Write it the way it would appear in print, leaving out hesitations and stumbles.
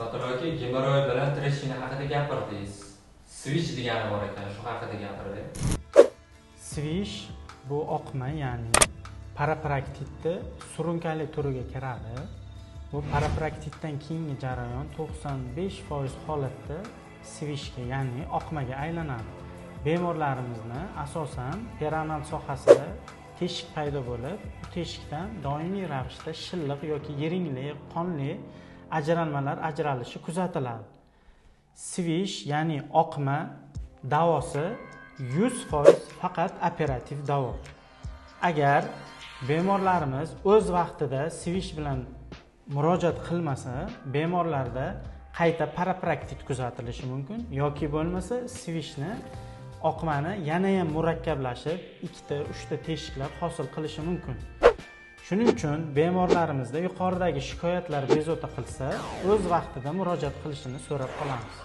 Ismatullo aka, gemoroy bilan tirishishni haqida gapirdingiz. Switch degani bor ekan, shu haqida gapiring. Swish bu oqma, ya'ni parapraktitni surunkali turiga kiradi. Bu parapraktitdan keyingi jarayon 95% holatda swishga, ya'ni oqmaga aylanadi. Bemorlarimizni asosan peronal sohasida teshik paydo bo'lib, bu teshikdan doimiy ravishda shilliq yoki yiringli, qonli ajralmalar ajralishi kuzatiladi. Swish, ya'ni oqma davosi 100% faqat operativ davo. Agar bemorlarimiz o'z vaqtida swish bilan murojaat qilmasa, bemorlarda qayta parapraktit kuzatilishi mumkin yoki bo'lmasa swishni oqmani yana ham murakkablashib 2-3 ta teshiklar hosil qilishi mumkin. Shuning uchun bemorlarimizda yuqoridagi shikoyatlar bezovta qilsa, o'z vaqtida murojaat qilishini so'rab qolamiz.